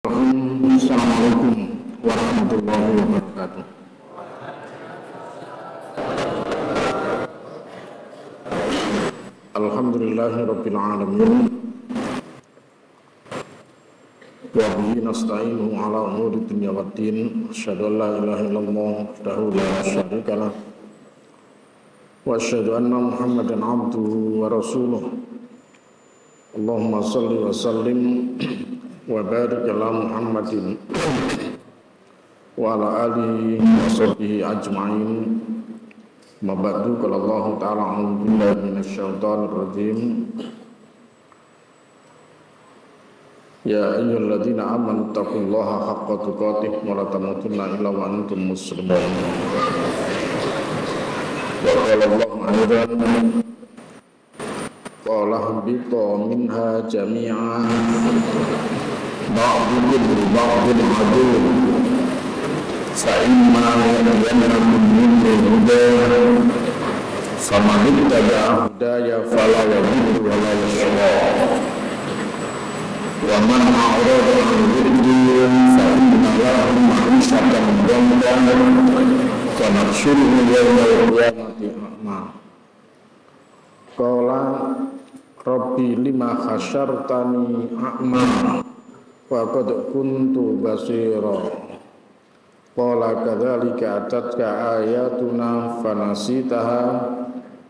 Assalamualaikum warahmatullahi wabarakatuh. Alhamdulillahirabbil alamin. Wa bihi nasta'inu ala umuri dunya waddin. Asyhadu an la ilaha illallah wahdahu la syarika lah. Wa asyhadu anna Muhammadan abduhu wa rasuluh. Allahumma shalli wa sallim wa barik ala Muhammadin wa ala alihi wa sahbihi ajma'in. Ma ba'du, qala Allah ta'ala a'udzu billahi minasyaitonir rajim. Ya ayyuhalladzina amanu taqullaha haqqa tuqatih wa la tamutunna illa wa antum muslimun. Wa qala Allah aidan qala habitu minha jami'an ba'dukum li ba'din aduwwun fa imma yanrakum minni huda faman ittaba'a hudaya fala yadhillu wa la yashqa wa man a'rada 'an dhikri fa inna lahu ma'ishatan dhankan wa nahsyuruhu yawmal qiyamati a'ma. Qala Rabbi lima khasyartani a'ma wa qad kuntu basira. Qala kadzalika atatka ayatuna fanasitaha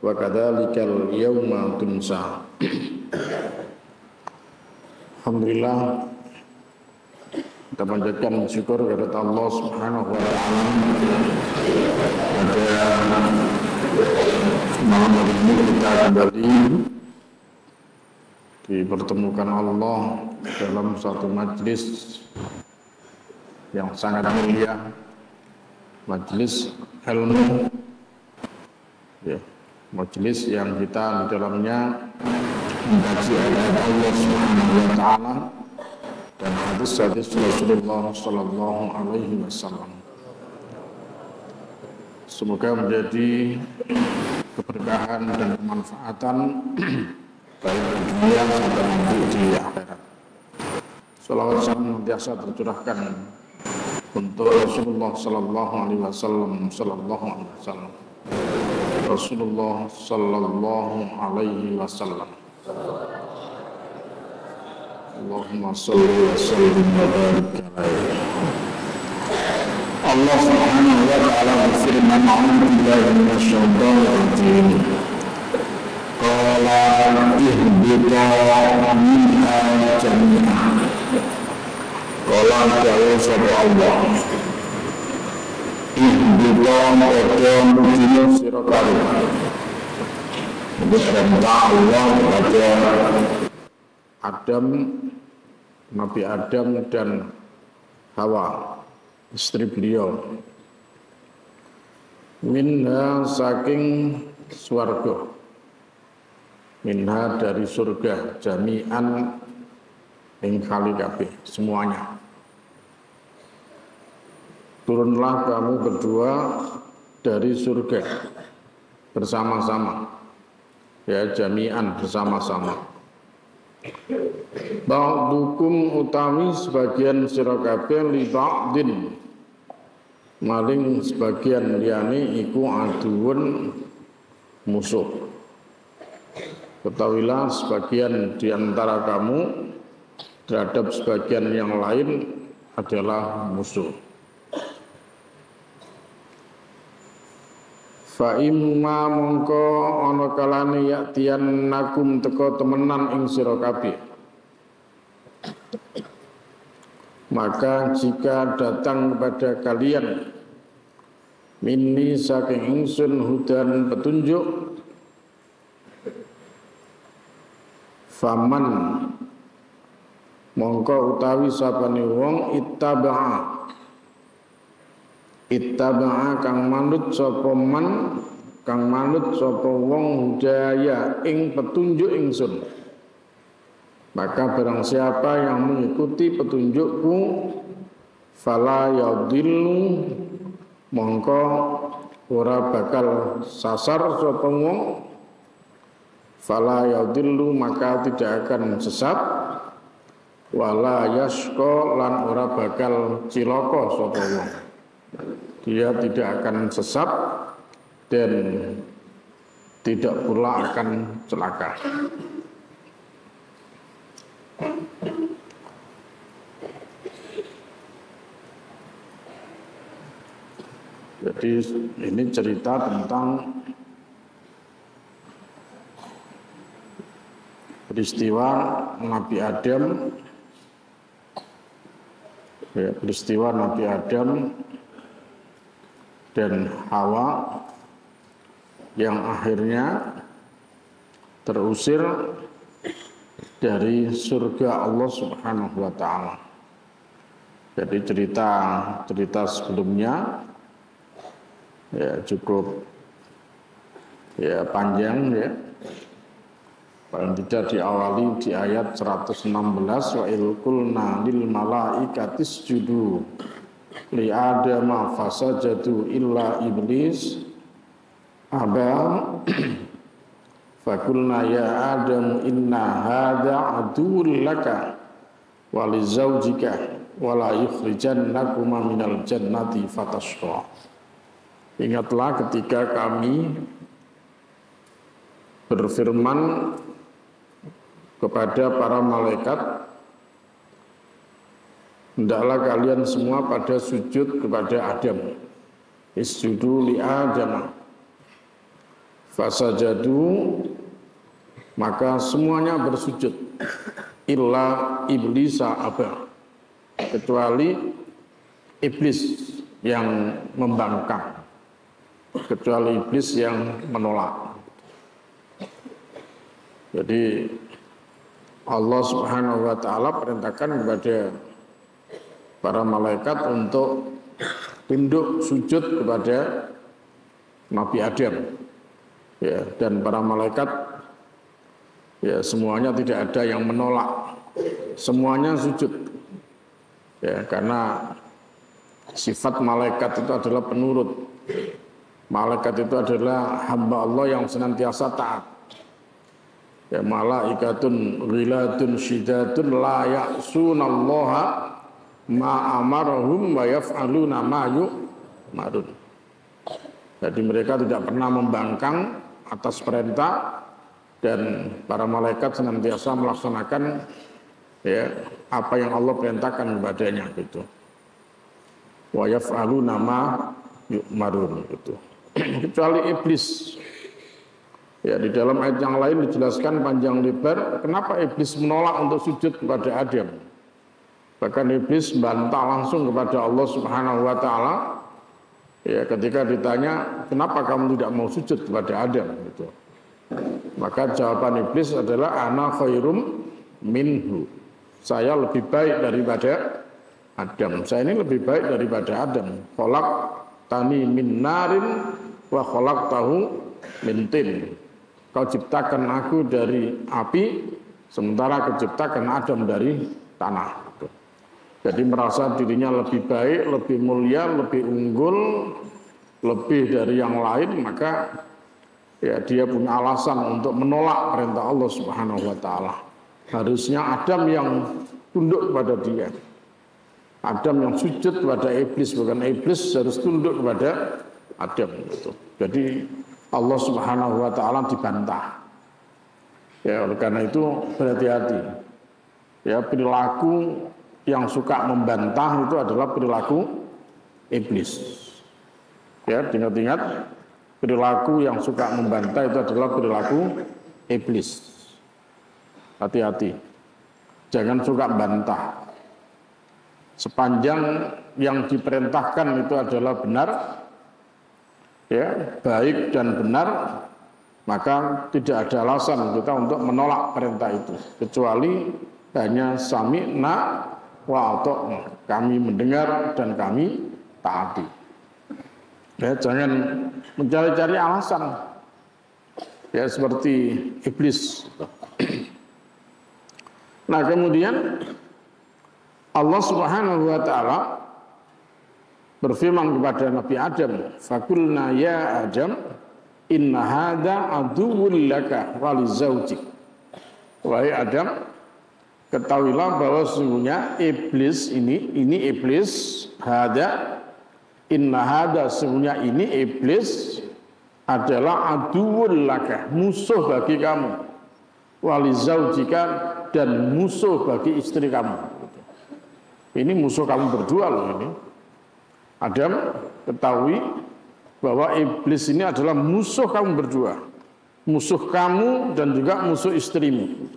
wa kadzalikal yawma tunsa. Alhamdulillah, kita panjatkan syukur kepada Allah Subhanahu wa taala pada malam hari ini kita kembali dipertemukan Allah dalam satu majlis yang sangat mulia, majlis ilmu, ya, majlis yang kita di dalamnya mengkaji ayat Allah Subhanahu wa taala dan hadis-hadis Rasulullah sallallahu alaihi wasallam. Semoga menjadi keberkahan dan kemanfaatan baik di dunia maupun nanti di akhirat. Salawat salam biasa tercurahkan untuk Rasulullah sallallahu alaihi wasallam. Rasulullah sallallahu alaihi wasallam. Allahumma shalli wa sallim wa barik alaihi. Allah Subhanahu wa taala berfirman, "A'udzu billahi minasyaitonir rajim. Qala ihbitu minha jami'an." Qala ta'ala sapa Allah. Ihbitu qadam dina sira kabeh. Perintah Allah kepada Adam, Nabi Adam dan Hawa, istri beliau. Minha saking swarga, minha dari surga, jami'an ing kali kabeh semuanya. Turunlah kamu berdua dari surga bersama-sama, ya, jami'an bersama-sama. Ba'dukum utawi sebagian sira kabeh li ba'din maling sebagian liyane iku aduun musuh. Ketahuilah sebagian di antara kamu terhadap sebagian yang lain adalah musuh. Fa imma mongko ana kalane yaktian nakum teka temenan ing sira kabeh. Maka jika datang kepada kalian minni saking ingsun hudan petunjuk, faman mongko utawi sapane wong ittaba'a kang manut sapa man, kang manut sapa wong hudaya ing petunjuk ingsun, maka barang siapa yang mengikuti petunjukku fala yadhillu mongko ora bakal sasar sapa wong, fala yadhillu maka tidak akan sesat, wala yasqa lan ora bakal cilaka sapa wong. Dia tidak akan sesat dan tidak pula akan celaka. Jadi ini cerita tentang peristiwa Nabi Adam, peristiwa Nabi Adam dan Hawa yang akhirnya terusir dari surga Allah Subhanahu wa taala. Jadi cerita sebelumnya ya cukup ya panjang ya. Paling tidak diawali di ayat 116, wa il qulna lil malaikati isjudu li adama fasajadu illa iblis aba fakulna ya adam inna hadza aduwwun laka wa li zawjika wa la yukhrijannakuma minal jannati fatashqa. Ingatlah ketika kami berfirman kepada para malaikat, hendaklah kalian semua pada sujud kepada Adam. Isjudu li Adam. Fasajadu, maka semuanya bersujud. Illa iblisa aba, kecuali iblis yang membangkang, kecuali iblis yang menolak. Jadi Allah Subhanahu wa taala perintahkan kepada para malaikat untuk tunduk sujud kepada Nabi Adam. Ya, dan para malaikat ya semuanya tidak ada yang menolak. Semuanya sujud. Ya, karena sifat malaikat itu adalah penurut. Malaikat itu adalah hamba Allah yang senantiasa taat. Ya, malaikatun ghilatun syidatun la ya'sunallaha ma amarahum wa yaf'aluna ma yu'marun. Jadi mereka tidak pernah membangkang atas perintah dan para malaikat senantiasa melaksanakan ya apa yang Allah perintahkan kepadanya gitu. Wa yaf'aluna ma yu'marun gitu. Kecuali iblis. Ya, di dalam ayat yang lain dijelaskan panjang lebar kenapa iblis menolak untuk sujud kepada Adam. Bahkan iblis bantah langsung kepada Allah Subhanahu wa taala. Ya, ketika ditanya, "Kenapa kamu tidak mau sujud kepada Adam?" gitu. Maka jawaban iblis adalah ana khairum minhu. Saya lebih baik daripada Adam. Saya ini lebih baik daripada Adam. Khalaq tani min narin wa khalaqtahu min tin. Kau ciptakan aku dari api, sementara kau ciptakan Adam dari tanah. Jadi merasa dirinya lebih baik, lebih mulia, lebih unggul, lebih dari yang lain, maka ya dia punya alasan untuk menolak perintah Allah Subhanahu wa taala. Harusnya Adam yang tunduk kepada dia. Adam yang sujud kepada iblis, bukan iblis harus tunduk kepada Adam gitu. Jadi Allah Subhanahu wa taala dibantah. Ya, oleh karena itu berhati-hati. Ya, perilaku yang suka membantah itu adalah perilaku iblis. Ya, ingat-ingat perilaku yang suka membantah itu adalah perilaku iblis. Hati-hati. Jangan suka bantah. Sepanjang yang diperintahkan itu adalah benar, ya, baik dan benar, maka tidak ada alasan kita untuk menolak perintah itu, kecuali hanya sami'na wa ata'na, kami mendengar dan kami taati. Ya, jangan mencari-cari alasan, ya seperti iblis. Nah, kemudian Allah Subhanahu wa taala berfirman kepada Nabi Adam, "Fakulna ya Adam, inna hadza aduwwun laka wa li zawjik." Wahai Adam, ketahuilah bahwa sesungguhnya iblis ini iblis inna hada sesungguhnya ini iblis adalah aduwwul laka, musuh bagi kamu, walizaujika dan musuh bagi istri kamu. Ini musuh kamu berdua loh ini. Adam, ketahui bahwa iblis ini adalah musuh kamu berdua, musuh kamu dan juga musuh istrimu.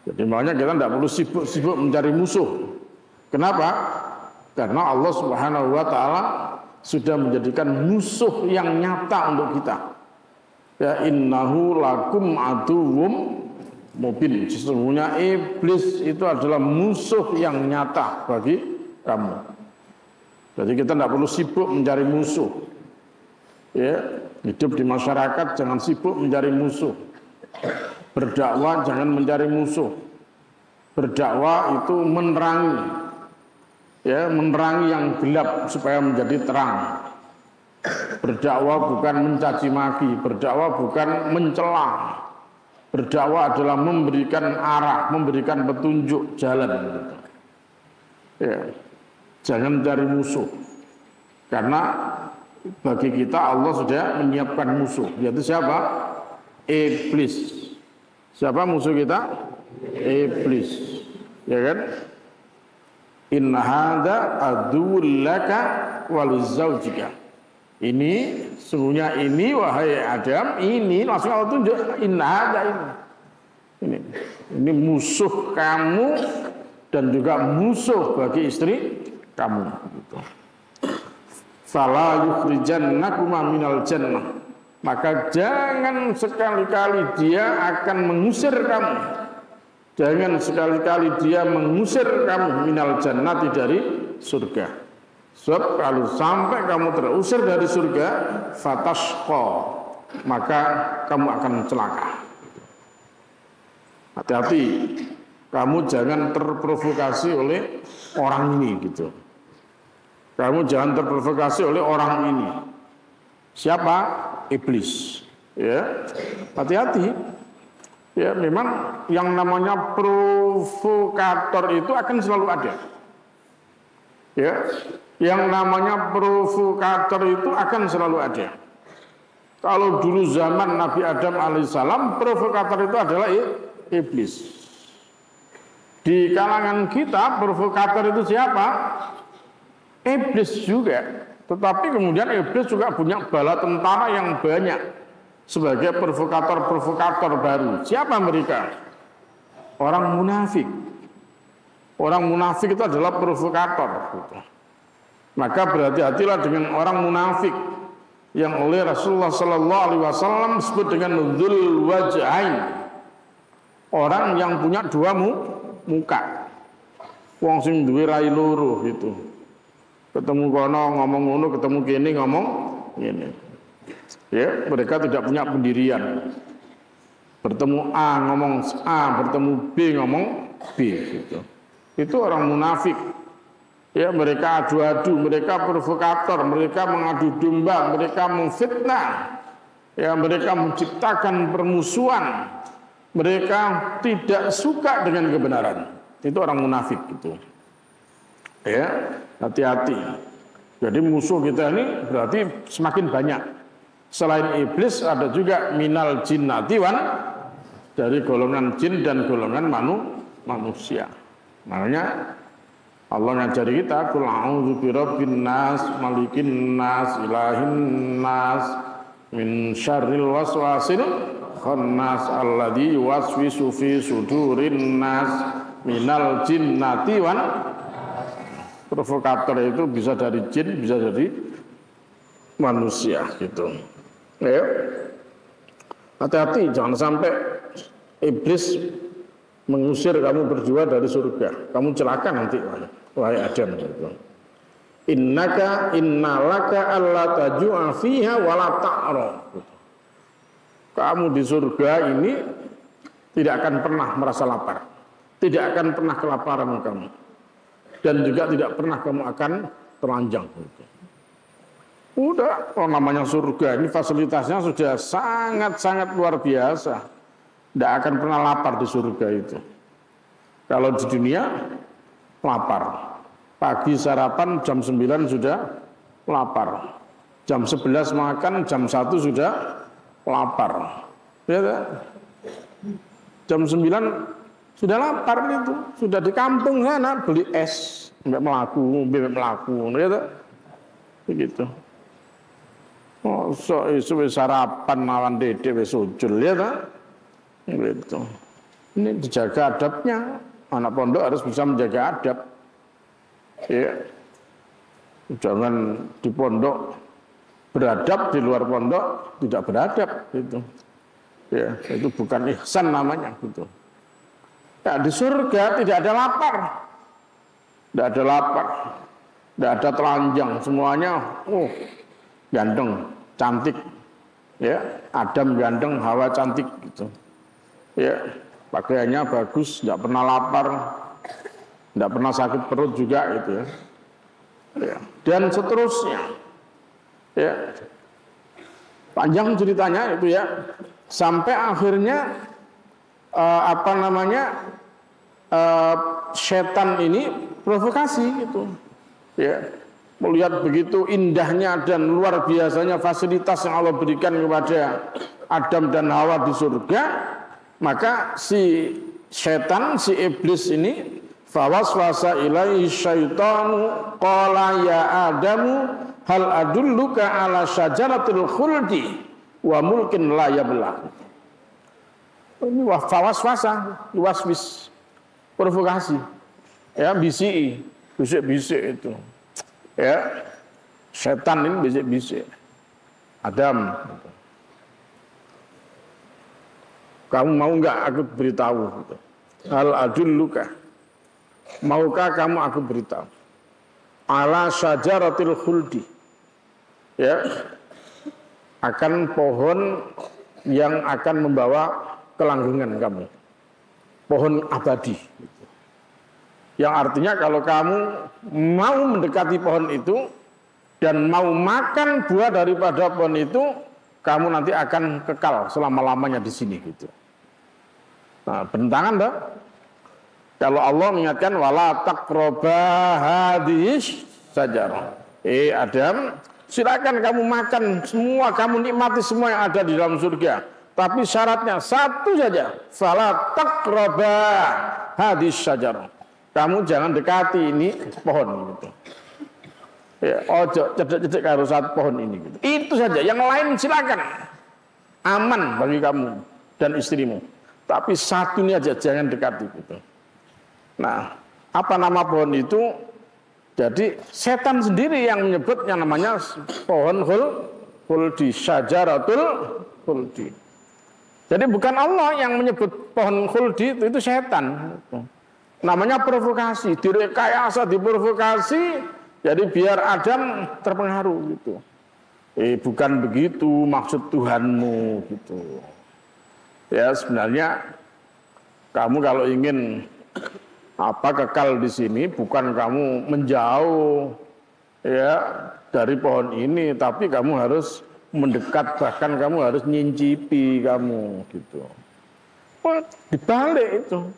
Jadi makanya kita tidak perlu sibuk-sibuk mencari musuh. Kenapa? Karena Allah Subhanahu wa Ta'ala sudah menjadikan musuh yang nyata untuk kita. Ya innahu lakum aduwwum mubin. Sesungguhnya iblis itu adalah musuh yang nyata bagi kamu. Jadi kita tidak perlu sibuk mencari musuh. Ya, hidup di masyarakat jangan sibuk mencari musuh. Berdakwah jangan mencari musuh. Berdakwah itu menerangi, ya, menerangi yang gelap supaya menjadi terang. Berdakwah bukan mencaci maki, berdakwah bukan mencela. Berdakwah adalah memberikan arah, memberikan petunjuk jalan. Ya, jangan mencari musuh. Karena bagi kita Allah sudah menyiapkan musuh. Yaitu siapa? Iblis. Siapa musuh kita? Iblis. Ya kan? Inna hadza aduwwul laka walizaujika. Ini sesungguhnya ini wahai Adam, ini langsung Allah tunjuk inna hadza ini musuh kamu dan juga musuh bagi istri kamu. Fala yukhrijannakuma minal jannah. Maka jangan sekali-kali dia akan mengusir kamu. Jangan sekali-kali dia mengusir kamu minal jannati dari surga. Sebab kalau sampai kamu terusir dari surga, fatashqa, maka kamu akan celaka. Hati-hati, kamu jangan terprovokasi oleh orang ini gitu. Kamu jangan terprovokasi oleh orang ini. Siapa? Iblis. Ya, hati-hati. Ya, memang yang namanya provokator itu akan selalu ada. Ya, yang namanya provokator itu akan selalu ada. Kalau dulu zaman Nabi Adam alaihissalam, provokator itu adalah iblis. Di kalangan kita, provokator itu siapa? Iblis juga. Tetapi kemudian iblis juga punya bala tentara yang banyak sebagai provokator-provokator baru. Siapa mereka? Orang munafik. Orang munafik itu adalah provokator. Maka berhati-hatilah dengan orang munafik yang oleh Rasulullah Sallallahu Alaihi Wasallam disebut dengan dzul wajhain. Orang yang punya dua muka. Wong sing duwe rai loro gitu. Ketemu kono ngomong ngono, ketemu kene ngomong ngene. Ya, mereka tidak punya pendirian. Bertemu A ngomong A, bertemu B ngomong B gitu. Itu orang munafik. Ya, mereka adu-adu, mereka provokator, mereka mengadu domba, mereka memfitnah. Ya, mereka menciptakan permusuhan. Mereka tidak suka dengan kebenaran. Itu orang munafik gitu. Ya, hati-hati. Jadi musuh kita ini berarti semakin banyak. Selain iblis ada juga minal jinnati wan, dari golongan jin dan golongan manusia. Makanya Allah ngajari kita qul a'udzu birabbin nas, malikin nas, ilahin nas, min syarril waswasil khannas alladzi yuwaswisu fi sudurin nas minal jinnati wan. Provokator itu bisa dari jin, bisa dari manusia gitu. Ya. Hati-hati jangan sampai iblis mengusir kamu berdua dari surga. Kamu celaka nanti wahai Adam gitu. Innalaka alla tajua fiha wa la ta'ra. Kamu di surga ini tidak akan pernah merasa lapar. Tidak akan pernah kelaparan kamu. Dan juga tidak pernah kamu akan telanjang. Udah, kalau namanya surga ini fasilitasnya sudah sangat-sangat luar biasa. Tidak akan pernah lapar di surga itu. Kalau di dunia lapar. Pagi sarapan jam 9 sudah lapar. Jam 11 makan, jam 1 sudah lapar. Ya, jam 9 sudah lapar itu. Sudah di kampung sana beli es, bebek melaku, ya, begitu. Oh, so isu sarapan lawan dede wis ujul ya ta? Gitu. Ini dijaga adabnya. Anak pondok harus bisa menjaga adab. Ya. Jangan di pondok beradab, di luar pondok tidak beradab gitu. Ya, itu bukan ihsan namanya gitu. Ya, di surga tidak ada lapar. Tidak ada lapar. Tidak ada telanjang, semuanya ganteng, cantik, ya, Adam ganteng, Hawa cantik, gitu, ya, pakaiannya bagus, tidak pernah lapar, tidak pernah sakit perut juga, gitu ya, ya. Dan seterusnya, ya, panjang ceritanya itu ya, sampai akhirnya setan ini provokasi, gitu, ya. Melihat begitu indahnya dan luar biasanya fasilitas yang Allah berikan kepada Adam dan Hawa di surga, maka si setan, si iblis ini fawaswasa ilaihi syaitanu qala ya Adamu hal adulluka ala syajaratil khuldi wa mulkin la yablaq. Ini fawaswasa, waswis, provokasi, ya, bisik itu. Ya, setan ini bisik-bisik. Adam, kamu mau nggak aku beritahu? Hal adulluka, maukah kamu aku beritahu? Ala syajaratil khuldi, ya, akan pohon yang akan membawa kelanggengan kamu, pohon abadi. Yang artinya kalau kamu mau mendekati pohon itu dan mau makan buah daripada pohon itu, kamu nanti akan kekal selama-lamanya di sini, gitu. Nah, bentangan dong. Kalau Allah mengingatkan wala taqraba hadhihi syajarah. Adam, silakan kamu makan semua, kamu nikmati semua yang ada di dalam surga. Tapi syaratnya satu saja, fala taqraba hadhihi syajarah. Kamu jangan dekati ini pohon, gitu. Ya, ojo cedek-cedek karo satu pohon ini, gitu. Itu saja. Yang lain silakan, aman bagi kamu dan istrimu. Tapi satu ini aja jangan dekati, gitu. Nah, apa nama pohon itu? Jadi setan sendiri yang menyebutnya namanya pohon khuldi, syajaratul khuldi. Jadi bukan Allah yang menyebut pohon khuldi, itu setan. Namanya provokasi, direkayasa, diprovokasi, jadi biar Adam terpengaruh, gitu. Bukan begitu maksud Tuhanmu, gitu. Ya, sebenarnya kamu kalau ingin kekal di sini, bukan kamu menjauh, ya, dari pohon ini, tapi kamu harus mendekat, bahkan kamu harus nyincipi kamu, gitu. Dibalik itu.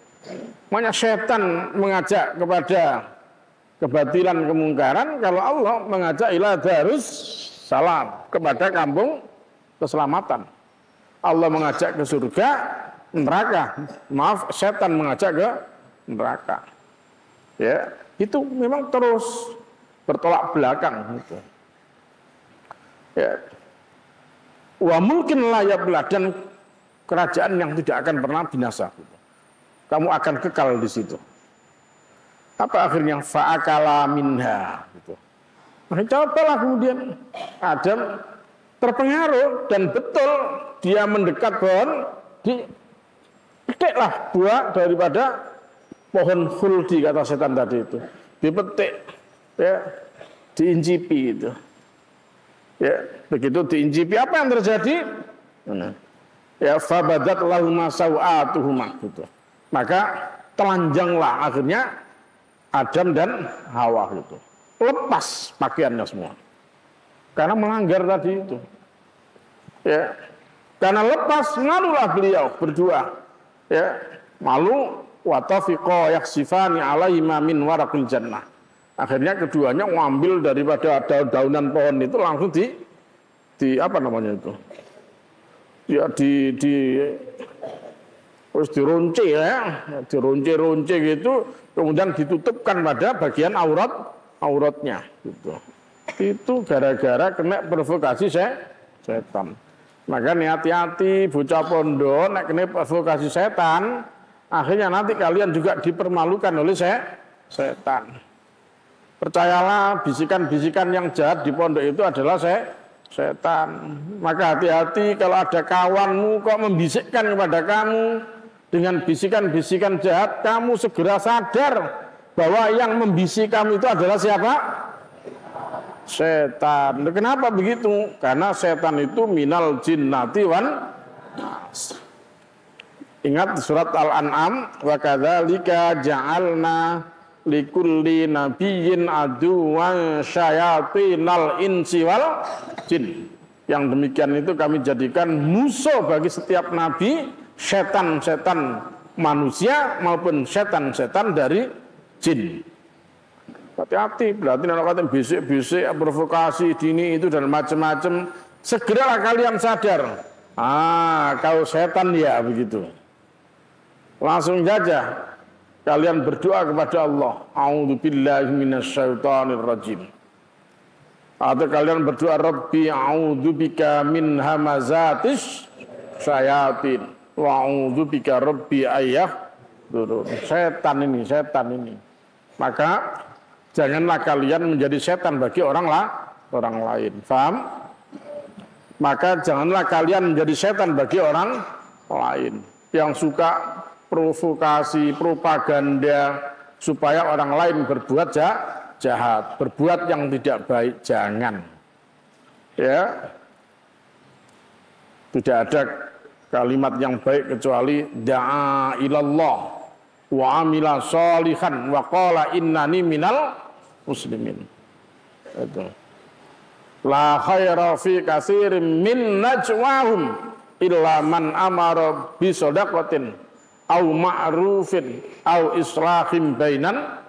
Makanya setan mengajak kepada kebatilan, kemungkaran, kalau Allah mengajak ila darus salam, kepada kampung keselamatan. Allah mengajak ke surga, neraka. Maaf, setan mengajak ke neraka. Ya, itu memang terus bertolak belakang, gitu. Ya. Wa mungkin layak belah, dan kerajaan yang tidak akan pernah binasa, gitu. Kamu akan kekal di situ. Apa akhirnya? Fa'akala minha, gitu. Nah, cobalah kemudian Adam terpengaruh, dan betul dia mendekat pohon, dipetiklah buah daripada pohon khuldi, kata setan tadi itu. Dipetik, ya, diincipi itu. Ya, begitu diincipi, apa yang terjadi? Ya, fabadat lahuma sawatuhuma, gitu. Maka telanjanglah akhirnya Adam dan Hawa, gitu. Lepas pakaiannya semua. Karena melanggar tadi itu. Ya. Karena lepas, malulah beliau berdua. Ya, malu wa tafiqa yaksifani alaihima min waraqil jannah. Akhirnya keduanya ngambil daripada daunan pohon itu langsung di apa namanya itu? Ya terus dironce ya, dironce gitu, kemudian ditutupkan pada bagian auratnya gitu. Itu gara-gara kena provokasi setan. Maka hati-hati bocah pondok nek kena provokasi setan, akhirnya nanti kalian juga dipermalukan oleh setan. Percayalah, bisikan-bisikan yang jahat di pondok itu adalah setan. Maka hati-hati kalau ada kawanmu kok membisikkan kepada kamu dengan bisikan-bisikan jahat, kamu segera sadar bahwa yang membisik kamu itu adalah siapa? Setan. Kenapa begitu? Karena setan itu minal jinnati wan nas. Ingat surat Al-An'am, wa kadzalika ja'alna likulli nabiyyin aduwwan syayatinal insi wal jin. Yang demikian itu kami jadikan musuh bagi setiap nabi, setan-setan manusia maupun setan-setan dari jin. Hati-hati, berarti anak kata bisik-bisik, provokasi, dini itu dan macam-macam. Segeralah kalian sadar, kau setan ya begitu. Langsung saja kalian berdoa kepada Allah, a'udzubillahi minasyaitonir rajim. Atau kalian berdoa, Rabbi a'udzubika min hamazatis syayatin wa a'udzubika Rabbi ayyahdzurun. Setan ini. Maka janganlah kalian menjadi setan bagi orang lain. Paham? Maka janganlah kalian menjadi setan bagi orang lain yang suka provokasi, propaganda supaya orang lain berbuat jahat, berbuat yang tidak baik. Jangan. Ya. Tidak ada kalimat yang baik kecuali da'a ilallah wa amila sholihan wa qala innani minal muslimin. Itu. La khaira fi katsirin min najwahum illa man amara bi shadaqatin au ma'rufin au islahin bainan.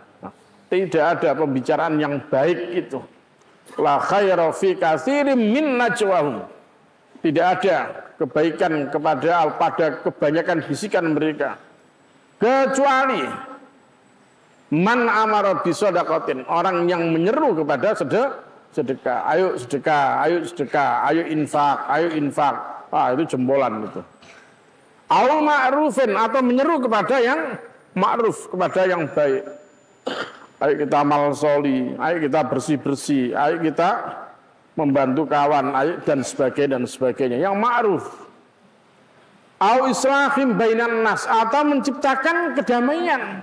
Tidak ada pembicaraan yang baik itu. La khaira fi katsirin min najwahum. Tidak ada kebaikan pada kebanyakan bisikan mereka. Kecuali man amara bi shadaqatin, orang yang menyeru kepada sedekah. Ayo sedekah, ayo sedekah, ayo infak. Itu jempolan itu. Au ma'rufin, atau menyeru kepada yang ma'ruf, kepada yang baik. Ayo kita amal soli, ayo kita bersih-bersih, ayo kita membantu kawan, ayo dan sebagainya. Yang ma'ruf. Au islahin bainan nas, atau menciptakan kedamaian.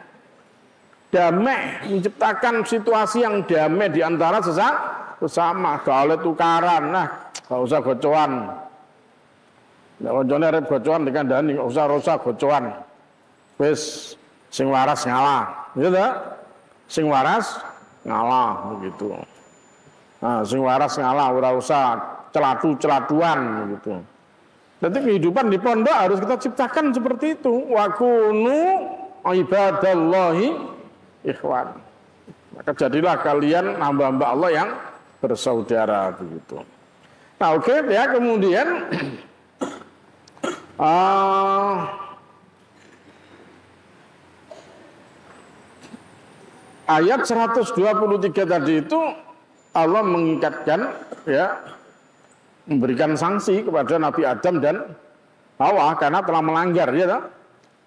Damai, menciptakan situasi yang damai di antara sesama. Gak oleh tukaran, gak usah gocoan. Koncone arep gocoan dengan dani, gak usah gocoan. Wis sing waras ngalah, gitu ta? Sing waras ngalah begitu. Sing waras ngalah, ora usah celatu-celatuan begitu. Jadi kehidupan di pondok harus kita ciptakan seperti itu. Wa kunu ibadallahi ikhwan. Maka jadilah kalian hamba-hamba Allah yang bersaudara begitu. Nah, oke ya, kemudian ayat 123 tadi itu Allah mengikatkan ya, memberikan sanksi kepada Nabi Adam dan Hawa karena telah melanggar ya.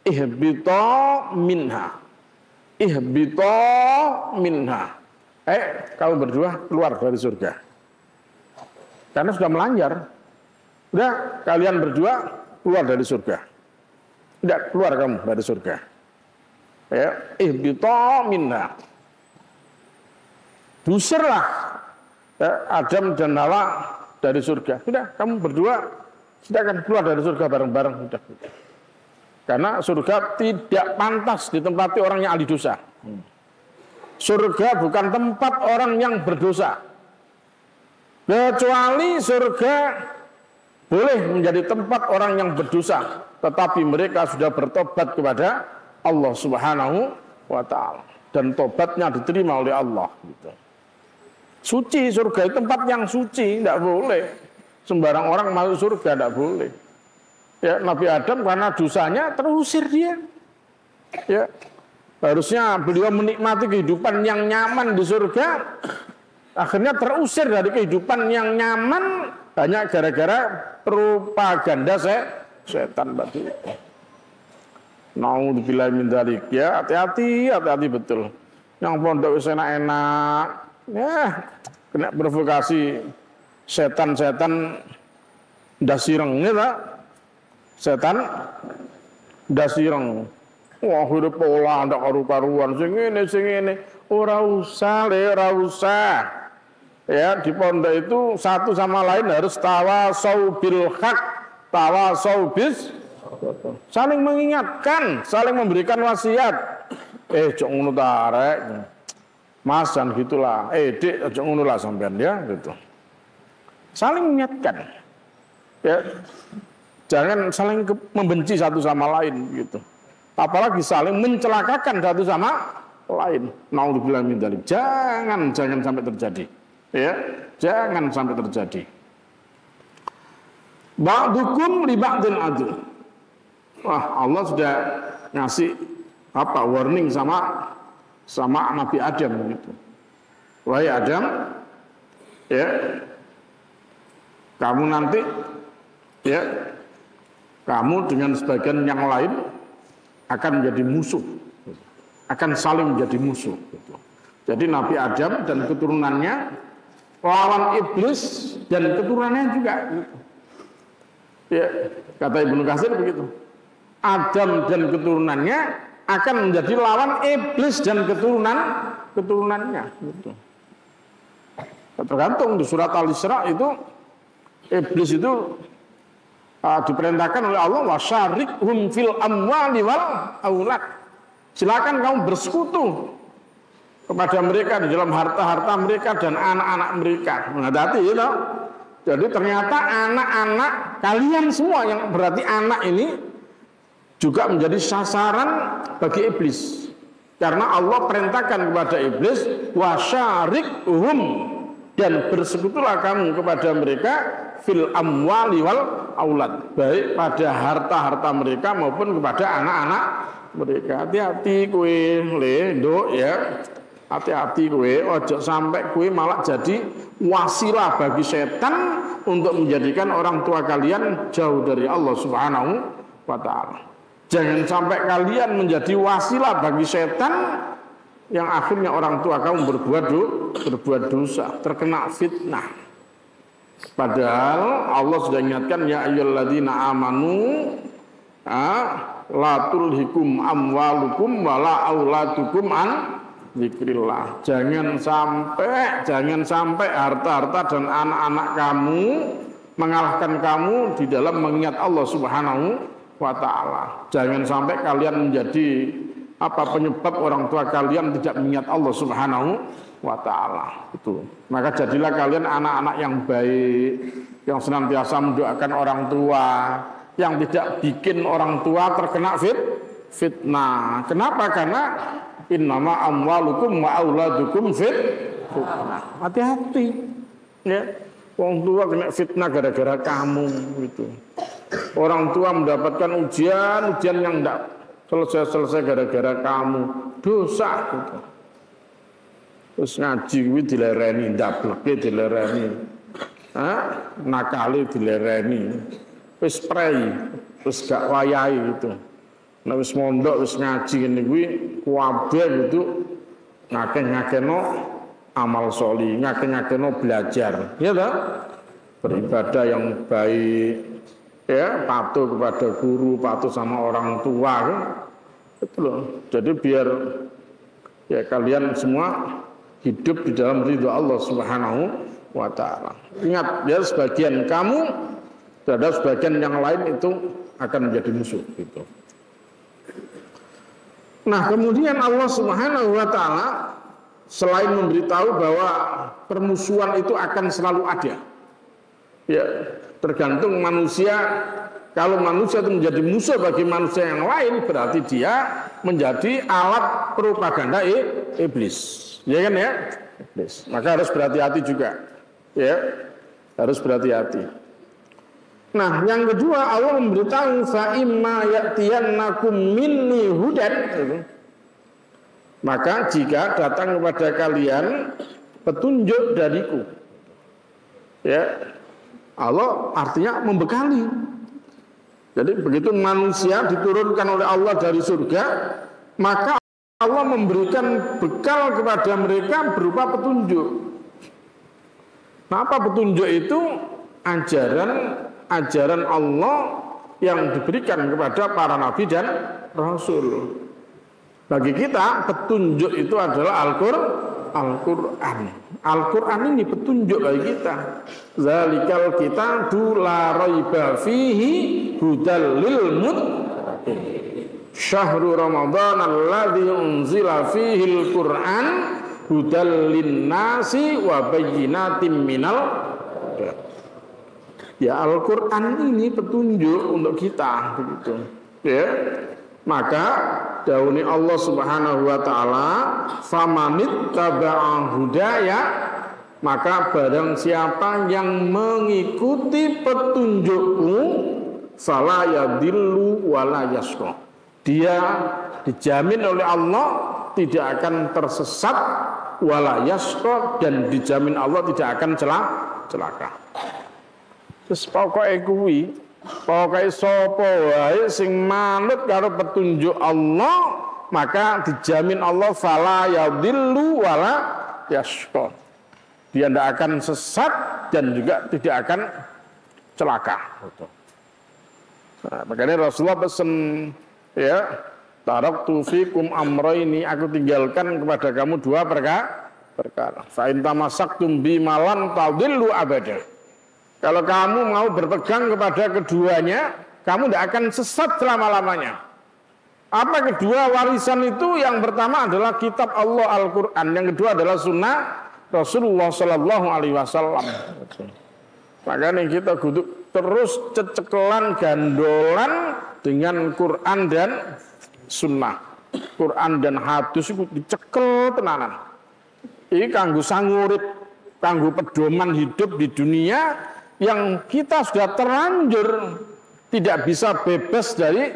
Ihbita minha. Kamu berdua keluar dari surga. Karena sudah melanggar. Udah, kalian berdua keluar dari surga. Tidak, keluar kamu dari surga. Ya, ihbita minha. Diusirlah ya, Adam dan Hawa dari surga. Sudah, kamu berdua silakan keluar dari surga bareng-bareng. Sudah. Karena surga tidak pantas ditempati orang yang ahli dosa. Surga bukan tempat orang yang berdosa. Kecuali surga boleh menjadi tempat orang yang berdosa, tetapi mereka sudah bertobat kepada Allah Subhanahu wa ta'ala, dan tobatnya diterima oleh Allah gitu. Suci, surga itu tempat yang suci, tidak boleh sembarang orang masuk surga, tidak boleh. Ya, Nabi Adam karena dosanya terusir dia. Ya, harusnya beliau menikmati kehidupan yang nyaman di surga, akhirnya terusir dari kehidupan yang nyaman hanya gara-gara propaganda setan tadi. Naudzubillahi min dzalik. Ya, hati-hati betul. Yang pondok wis enak-enak, ya kena provokasi setan-setan ndasireng ya, setan ndasireng. Wah, hidup pola ndak karu-karuan sing ngene. Ora usah. Ya, di pondok itu satu sama lain harus tawasau bil haq, tawasau bis, saling mengingatkan, saling memberikan wasiat. Cok ngono ta arek. Mas dan gitulah. Dik cok ngono lah sampean ya gitu. Saling mengingatkan. Ya. Jangan saling membenci satu sama lain gitu. Apalagi saling mencelakakan satu sama lain. Naudzubillah min dzalik. Jangan sampai terjadi. Ya, jangan sampai terjadi. Ba'dukum li ba'din adu. Wah, Allah sudah ngasih warning sama Nabi Adam gitu. Wahai Adam, ya, kamu nanti, ya, kamu dengan sebagian yang lain akan menjadi musuh, akan saling menjadi musuh. Gitu. Jadi Nabi Adam dan keturunannya lawan iblis dan keturunannya juga. Gitu. Ya, kata Ibnu Katsir begitu. Adam dan keturunannya akan menjadi lawan iblis dan keturunannya. Gitu. Tergantung di surat Al-Isra itu iblis itu diperintahkan oleh Allah wasyarikhum fil amwali wal aulad. Silakan kamu bersekutu kepada mereka di dalam harta-harta mereka dan anak-anak mereka. Hati-hati ya. Jadi ternyata anak-anak kalian semua, yang berarti anak ini juga menjadi sasaran bagi iblis. Karena Allah perintahkan kepada iblis wasyarikhum, dan bersekutulah kamu kepada mereka fil amwali wal aulad, baik pada harta-harta mereka maupun kepada anak-anak mereka. Hati-hati kowe nduk ya. Hati-hati kowe, ojo sampai kowe malah jadi wasilah bagi setan untuk menjadikan orang tua kalian jauh dari Allah Subhanahu wa ta'ala. Jangan sampai kalian menjadi wasilah bagi setan yang akhirnya orang tua kamu berbuat dosa, terkena fitnah. Padahal Allah sudah ingatkan, ya ayyuhalladzina amanu la tulhikum amwalukum wala auladukum an dzikrillah. Jangan sampai harta-harta dan anak-anak kamu mengalahkan kamu di dalam mengingat Allah Subhanahu wa ta'ala. Jangan sampai kalian menjadi penyebab orang tua kalian tidak mengingat Allah Subhanahu wa ta'ala. Itu. Maka jadilah kalian anak-anak yang baik, yang senantiasa mendoakan orang tua, yang tidak bikin orang tua terkena fitnah. Kenapa? Karena innama amwalukum wa auladukum fitnah. Hati-hati. Ya. Orang tua kena fitnah gara-gara kamu gitu. Orang tua mendapatkan ujian yang tidak selesai gara-gara kamu, dosa gitu. Terus ngaji kuwi dilereni, ndableke dilereni. Nakali dilereni. Wis prei, wis gak wayahe gitu. Nek wis mondok wis ngaji ngene kuwi kabeh gitu ngakeh-ngakeno amal sholih, ngakeh-ngakeno belajar. Ya toh? Beribadah yang baik. Ya, patuh kepada guru, patuh sama orang tua, kan? Itu loh. Jadi biar ya kalian semua hidup di dalam ridho Allah Subhanahu wa ta'ala. Ingat, ya sebagian kamu terhadap sebagian yang lain itu akan menjadi musuh gitu. Nah, kemudian Allah Subhanahu wa ta'ala selain memberitahu bahwa permusuhan itu akan selalu ada. Ya, tergantung manusia Kalau manusia itu menjadi musuh bagi manusia yang lain, berarti dia menjadi alat propaganda iblis. Ya kan ya? Iblis. Maka harus berhati-hati juga. Ya, harus berhati-hati. Nah, yang kedua Allah memberitahu fa imma ya'tiyannakum minni hudan. Maka jika datang kepada kalian petunjuk dariku. Ya. Allah artinya membekali. Jadi begitu manusia diturunkan oleh Allah dari surga, maka Allah memberikan bekal kepada mereka berupa petunjuk. Nah, apa petunjuk itu? Ajaran Allah yang diberikan kepada para nabi dan rasul. Bagi kita petunjuk itu adalah Al-Quran. Al-Quran ini petunjuk bagi kita. Zalikal kitabu la raiba fihi hudal lil muttaqin. Syahrul Ramadan alladzi unzila fihi al-Quran hudal linnasi wa bayyinatin minal. Ya, Al-Quran ini petunjuk untuk kita, begitu. Ya. Maka dauni Allah Subhanahu wa taala, famanit taba'a hudaya, maka barang siapa yang mengikuti petunjukku, fala yadillu wala yasqa. Dia dijamin oleh Allah tidak akan tersesat, wala yasqa, dan dijamin Allah tidak akan celaka. Terus pokoknya kuwi, pokoknya sapa wae sing manut karo petunjuk Allah, maka dijamin Allah fala yadillu wala yasqa. Dia tidak akan sesat dan juga tidak akan celaka. Nah, makanya Rasulullah pesan, ya, taraktu fikum amraini, aku tinggalkan kepada kamu dua perkara. Fa in tamassaktum bima lan tadillu abada. Kalau kamu mau berpegang kepada keduanya, kamu tidak akan sesat selama-lamanya. Apa kedua warisan itu? Yang pertama adalah kitab Allah Al-Quran, yang kedua adalah sunnah Rasulullah Sallallahu Alaihi Wasallam. Makanya kita kudu terus cecekelan gandolan dengan Quran dan sunnah. Quran dan hadis itu dicekel tenanan. Ini kanggo sangurip, kanggo pedoman hidup di dunia yang kita sudah terlanjur tidak bisa bebas dari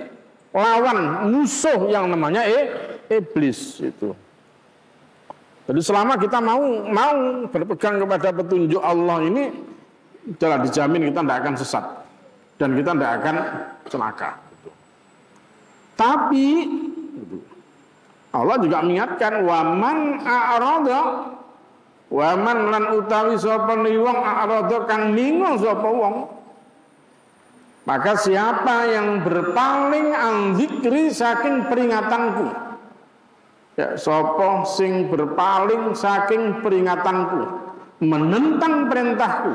lawan musuh yang namanya iblis itu. Jadi selama kita mau berpegang kepada petunjuk Allah ini, telah dijamin kita tidak akan sesat dan kita tidak akan celaka. Tapi Allah juga mengingatkan waman a'rada, waman lan utawi sapa wong a'rada kang ningo sapa wong, maka siapa yang berpaling an zikri saking peringatanku, ya, sapa sing berpaling saking peringatanku, menentang perintahku,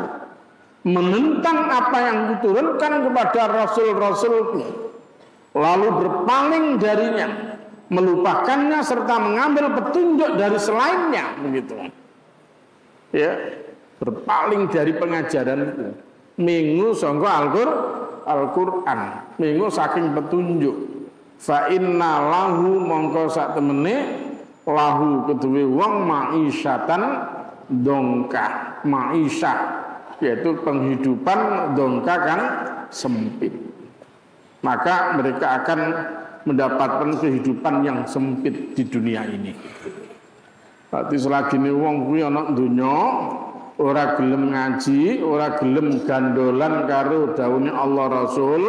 menentang apa yang kuturunkan kepada rasul-rasulku, lalu berpaling darinya, melupakannya serta mengambil petunjuk dari selainnya, begitu. Ya, berpaling dari pengajaranku, minggu sangka Al-Quran, minggu saking petunjuk. Fa inna lahu mongko sak temene lahu keduwe wong ma'isyatan dongkah, ma'isyah yaitu penghidupan dongkah kan sempit. Maka mereka akan mendapatkan kehidupan yang sempit di dunia ini. Berarti selagi ini wong kuwi ana donya ora gelem ngaji, ora gelem gandolan karo dawuhe Allah Rasul,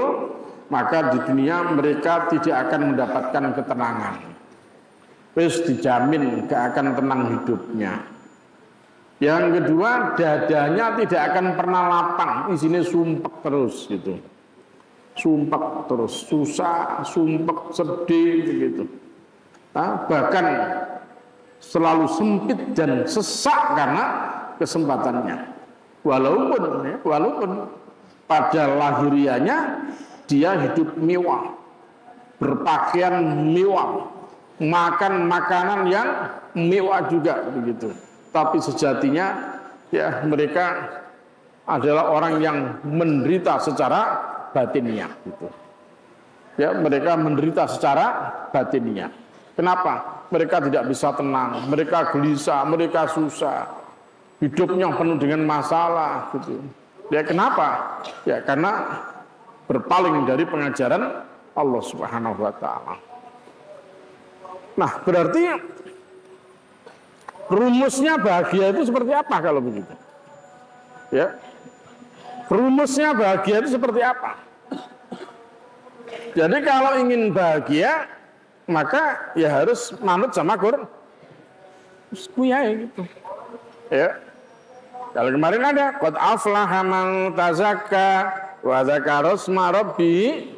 maka di dunia mereka tidak akan mendapatkan ketenangan. Wis dijamin gak akan tenang hidupnya. Yang kedua, dadanya tidak akan pernah lapang, isinya sumpek terus gitu. Sumpek terus, susah, sumpek, sedih begitu. Nah, bahkan selalu sempit dan sesak karena kesempatannya. Walaupun pada lahirianya dia hidup mewah, berpakaian mewah, makan makanan yang mewah juga begitu. Tapi sejatinya ya mereka adalah orang yang menderita secara batiniah gitu. Ya, mereka menderita secara batiniah. Kenapa? Mereka tidak bisa tenang, mereka gelisah, mereka susah, hidupnya penuh dengan masalah gitu. Ya kenapa? Ya karena berpaling dari pengajaran Allah Subhanahu wa taala. Nah, berarti rumusnya bahagia itu seperti apa kalau begitu? Ya. Rumusnya bahagia itu seperti apa? Jadi kalau ingin bahagia, maka ya harus manut sama Quran. Gitu. Ya. Kalau kemarin ada qad aflaha man tazakka wa dzakara isma rabbi,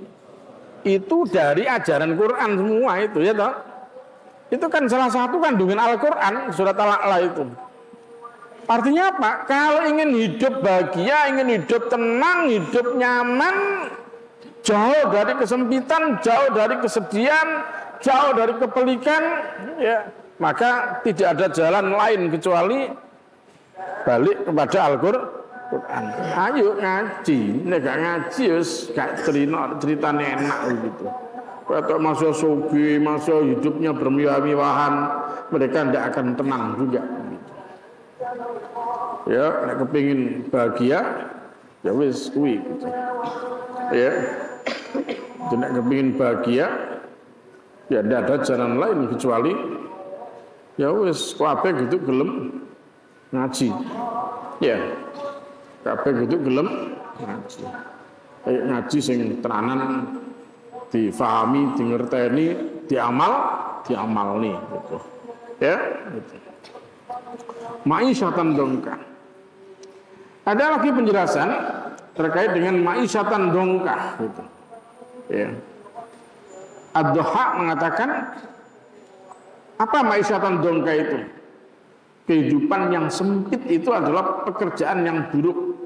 itu dari ajaran Quran semua itu ya toh. Itu kan salah satu kandungan Al-Qur'an surat Al-A'la itu. Artinya apa? Kalau ingin hidup bahagia, ingin hidup tenang, hidup nyaman, jauh dari kesempitan, jauh dari kesedihan, jauh dari kepelikan, ya, maka tidak ada jalan lain kecuali balik kepada Al-Qur'an. Ayo ngaji, nek gak ngaji wis gak ceritane enak gitu. Atau masa sugi, masa hidupnya bermewah-mewahan, mereka tidak akan tenang juga. Ya, nek kepingin bahagia, ya wis kuwi gitu. Ya. Nek kepingin bahagia, ya tidak ada jalan lain kecuali ya wis kabeh gitu gelem ngaji. Ya. Kabeh gitu gelem ngaji. Kayak ngaji sing tenanan difahami, dingerteni, diamalni gitu. Ya, gitu. Ma'isyatan dongka. Ada lagi penjelasan terkait dengan ma'isyatan dongka gitu. Ya. Ad-Duha mengatakan apa ma'isyatan dongka itu? Kehidupan yang sempit itu adalah pekerjaan yang buruk.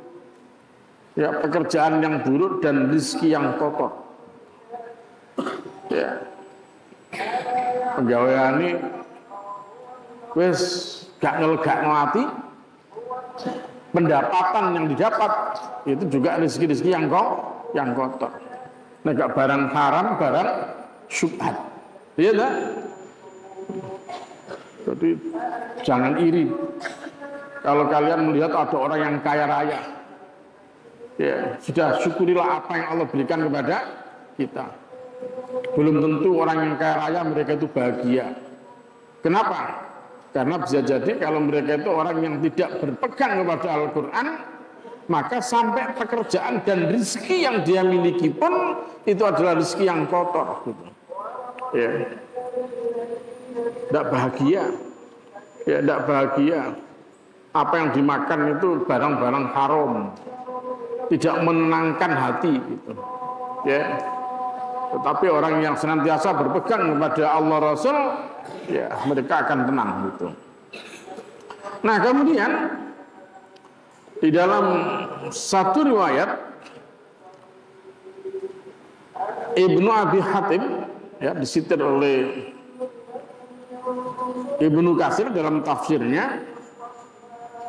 Ya, pekerjaan yang buruk dan rezeki yang kotor. Ya. Pegawaiane wis gak ngelegakno ati, pendapatan yang didapat itu juga rezeki-rezeki yang kotor. Nek gak barang haram, barang syubhat. Iya tak? Jadi jangan iri. Kalau kalian melihat ada orang yang kaya raya, ya sudah syukurilah apa yang Allah berikan kepada kita. Belum tentu orang yang kaya raya mereka itu bahagia. Kenapa? Karena bisa jadi kalau mereka itu orang yang tidak berpegang kepada Al-Quran, maka sampai pekerjaan dan rezeki yang dia miliki pun itu adalah rezeki yang kotor gitu. Ya. Tidak bahagia. Ya, tidak bahagia. Apa yang dimakan itu barang-barang haram, tidak menenangkan hati gitu. Ya. Tetapi orang yang senantiasa berpegang kepada Allah Rasul, ya mereka akan tenang gitu. Nah kemudian di dalam satu riwayat Ibnu Abi Hatim, ya disitir oleh Ibnu Katsir dalam tafsirnya,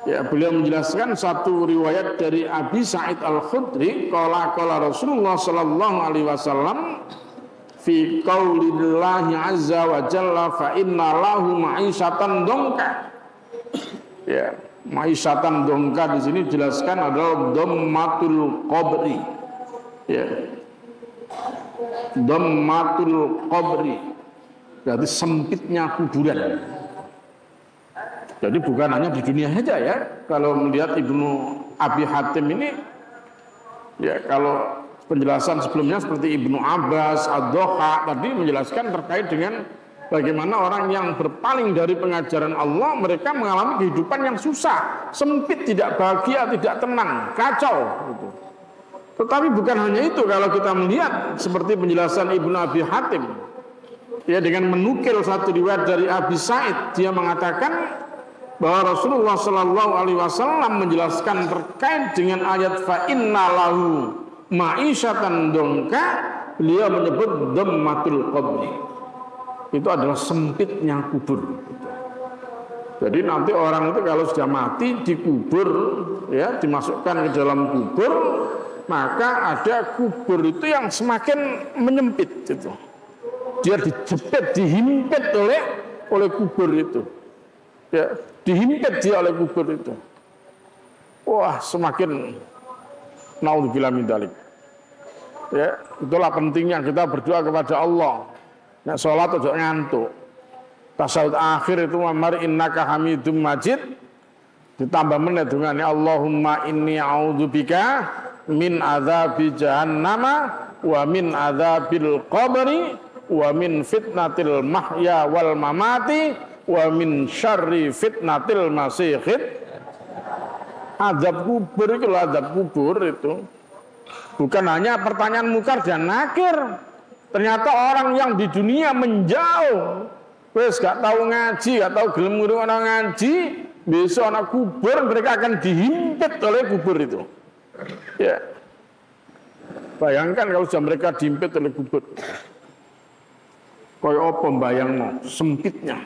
ya beliau menjelaskan satu riwayat dari Abi Sa'id Al-Khudri, qala Rasulullah sallallahu alaihi wasallam fi qaulillahi azza wa jalla fa inna lahu ma'isyatan dongka. Ya, ma'isyatan dongka di sini dijelaskan adalah dhammatul qabri. Ya. Dhammatul qabri. Berarti sempitnya kuburan. Jadi bukan hanya di dunia saja ya. Kalau melihat Ibnu Abi Hatim ini, ya kalau penjelasan sebelumnya seperti Ibnu Abbas, Ad-Duha tadi menjelaskan terkait dengan bagaimana orang yang berpaling dari pengajaran Allah, mereka mengalami kehidupan yang susah, sempit, tidak bahagia, tidak tenang, kacau. Gitu. Tetapi bukan hanya itu, kalau kita melihat seperti penjelasan Ibnu Abi Hatim, ya dengan menukil satu riwayat dari Abi Sa'id, dia mengatakan bahwa Rasulullah Shallallahu Alaihi Wasallam menjelaskan terkait dengan ayat fa inna lahu ma'isyatan dongka, beliau menyebut dhammatul qabri. Itu adalah sempitnya kubur. Jadi nanti orang itu kalau sudah mati dikubur, ya dimasukkan ke dalam kubur, maka ada kubur itu yang semakin menyempit itu. Dia dijepit, dihimpit oleh kubur itu. Ya, dihimpit dia oleh kubur itu. Wah, semakin naudzubillah min dzalik. Ya, itulah pentingnya kita berdoa kepada Allah. Nek salat ojo ngantuk. Tasawuf akhir itu mari innaka hamidum majid. Ditambah meneh dungane Allahumma inni a'udzubika min adzabi jahannama wa min adzabil qabri wa min fitnatil mahya wal mamati wa min syarri fitnatil masiihid. Azab kubur itu, azab kubur itu bukan hanya pertanyaan mungkar dan nakir. Ternyata orang yang di dunia menjauh, wes gak tahu ngaji, gak tahu gelem ngrungokno ngaji, besok anak kubur mereka akan dihimpit oleh kubur itu. Ya. Bayangkan kalau sudah mereka dihimpit oleh kubur. Koyo apa bayangno sempitnya.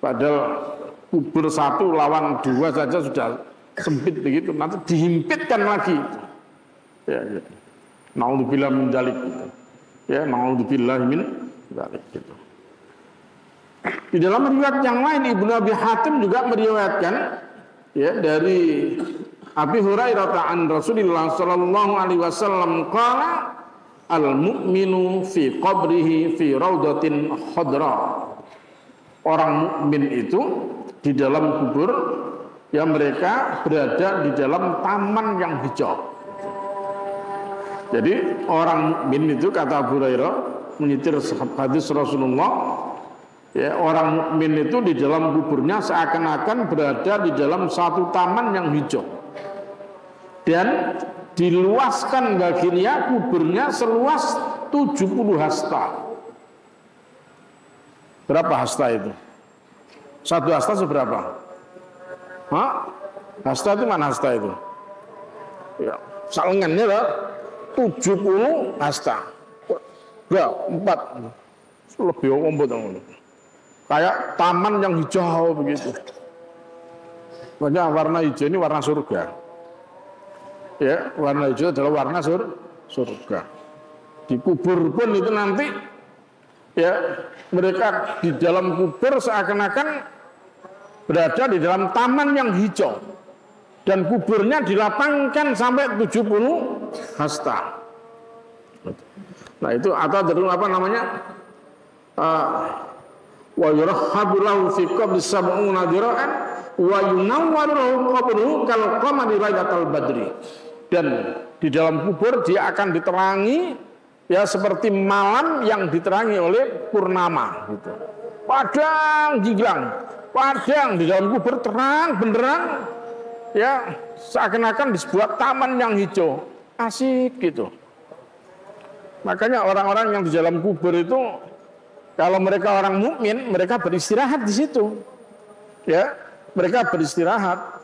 Padahal kubur satu lawan dua saja sudah sempit begitu, nanti dihimpitkan lagi. Ya, ya. Naudzubillah min dzalik gitu. Ya, naudzubillah min dzalik gitu. Di dalam riwayat yang lain Ibnu Abi Hatim juga meriwayatkan ya dari Abi Hurairah an Rasulullah sallallahu alaihi wasallam qala al mu'minu fi qabrihi fi raudatin khadra. Orang mukmin itu di dalam kubur ya mereka berada di dalam taman yang hijau. Jadi orang mukmin itu kata Abu Hurairah menyitir hadis Rasulullah, ya orang mukmin itu di dalam kuburnya seakan-akan berada di dalam satu taman yang hijau. Dan diluaskan baginya kuburnya seluas 70 hasta. Berapa hasta itu? Satu hasta seberapa? Hah? Hasta itu mana hasta itu? Ya, salengannya lah 70 hasta. Enggak, 4. Lebih ombot kayak taman yang hijau begitu. Makanya warna hijau ini warna surga. Ya, warna hijau adalah warna surga. Di kubur pun itu nanti ya mereka di dalam kubur seakan-akan berada di dalam taman yang hijau dan kuburnya dilapangkan sampai 70 hasta. Nah itu atau dulu apa namanya wa yurahhabu lahu fi qabri sab'una dira'an wa yunawwaru lahu qabruhu kal qamari lailatal badri. Dan di dalam kubur dia akan diterangi ya seperti malam yang diterangi oleh purnama gitu. Padang jinglang, padang di dalam kubur terang benderang ya seakan-akan di sebuah taman yang hijau. Asik gitu. Makanya orang-orang yang di dalam kubur itu kalau mereka orang mukmin, mereka beristirahat di situ. Ya, mereka beristirahat.